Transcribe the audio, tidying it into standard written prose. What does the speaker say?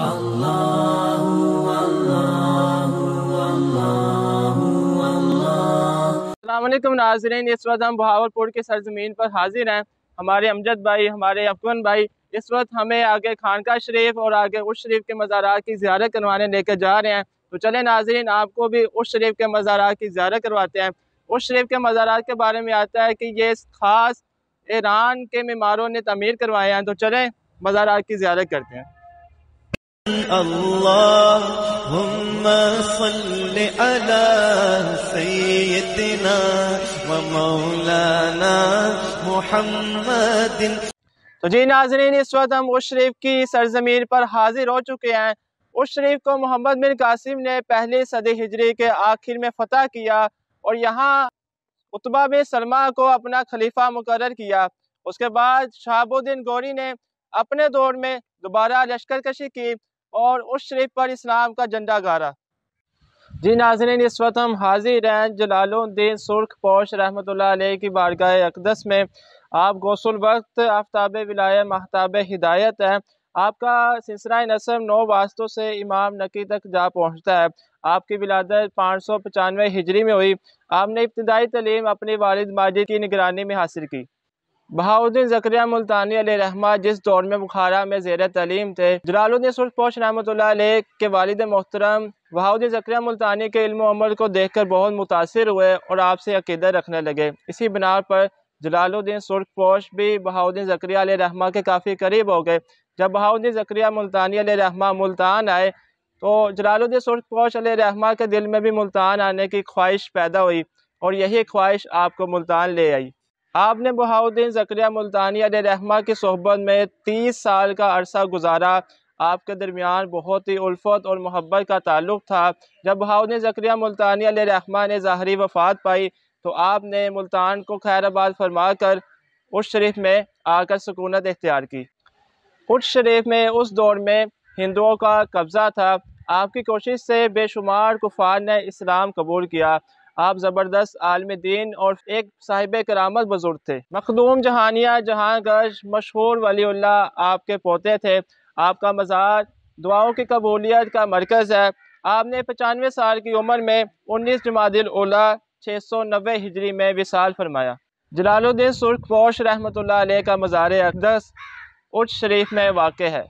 अस्सलाम वालेकुम नाज़रीन, इस वक्त हम बहावलपुर की सरजमीन पर हाजिर हैं। हमारे अमजद भाई, हमारे अफगन भाई इस वक्त हमें आगे खानका शरीफ और आगे उर्स शरीफ के मज़ारात की ज़ियारत करवाने लेकर जा रहे हैं। तो चले नाज़रीन, आपको भी उर्स शरीफ के मज़ारात की ज़ियारत करवाते हैं। उर्स शरीफ के मज़ारात के बारे में आता है कि ये ख़ास ईरान के मेमारों ने तमीर करवाए हैं। तो चलें मज़ारात की ज़ियारत करते हैं। अल्लाहुम्मा सल्लि अला सय्यिदिना व मौलाना मुहम्मदिन। तो जी नाज़रीन, इस वक्त हम उर्स शरीफ की सरजमीन पर हाजिर हो चुके हैं। उर्स शरीफ को मोहम्मद बिन कासिम ने पहली सदी हिजरी के आखिर में फ़तह किया और यहाँ उतबा बिन सलमा को अपना खलीफा मुकर्रर किया। उसके बाद शहाबुद्दीन गौरी ने अपने दौर में दोबारा लश्करकशी की और उर्स शरीफ पर इस्लाम का झंडा गाड़ा। जी नाज़रीन, इस वक्त हम हाजिर हैं जलालुद्दीन सुर्ख पोश रहमतुल्लाह अलैह की बारगाह अक़दस में। आप गौसुल वक्त आफ्ताब विलायत महताब हिदायत है। आपका सिलसिला नसब 9 वास्तों से इमाम नकी तक जा पहुँचता है। आपकी विलादत 595 हिजरी में हुई। आपने इब्तिदाई तालीम अपने वालिद माजिद की निगरानी में हासिल की। बहाउद्दीन ज़करिया मुल्तानी अलैहिर्रहमा जिस दौर में बुखारा में ज़ेर तालीम थे, जलालुद्दीन सुर्ख पोश रहमतुल्लाह अलैह के वालिद मोहतरम बहाउद्दीन ज़करिया मुल्तानी के इल्म व अमल को देखकर बहुत मुतासिर हुए और आपसे अक़ीदत रखने लगे। इसी बिना पर जलालुद्दीन सुर्ख पोश भी बहाउद्दीन ज़करिया अलैहिर्रहमा के काफ़ी करीब हो गए। जब बहाउद्दीन ज़करिया मुल्तानी अलैहिर्रहमा मुल्तान आए तो जलालुद्दीन सुर्ख पोश अलैहिर्रहमा के दिल में भी मुल्तान आने की ख्वाहिश पैदा हुई और यही ख्वाहिश आपको मुल्तान ले आई। आपने बहाउद्दीन ज़करिया मुल्तानी अलैहिर्रहमा की सोहबत में 30 साल का अरसा गुजारा। आपके दरमियान बहुत ही उल्फत और मोहब्बत का ताल्लुक़ था। जब बहाउद्दीन ज़करिया मुल्तानी अलैहिर्रहमा ने ज़ाहरी वफ़ात पाई तो आपने मुल्तान को खैराबाद फरमा कर उर्स शरीफ में आकर सुकूनत इख्तियार की। उर्स शरीफ में उस दौर में हिंदुओं का कब्ज़ा था। आपकी कोशिश से बेशुमार कुफ़ार ने इस्लाम कबूल किया। आप ज़बरदस्त आलिम दीन और एक साहिब करामत बुजुर्ग थे। मखदूम जहानिया जहांगश मशहूर वलीउल्लाह आपके पोते थे। आपका मज़ार दुआओं की कबूलियत का मरकज़ है। आपने 95 साल की उम्र में 19 जमादिल उला 690 हिजरी में विसाल फरमाया। जलालुद्दीन सुर्ख पोश रहमतुल्लाह अलैह का मज़ार अक़दस उर्स शरीफ में वाक़ है।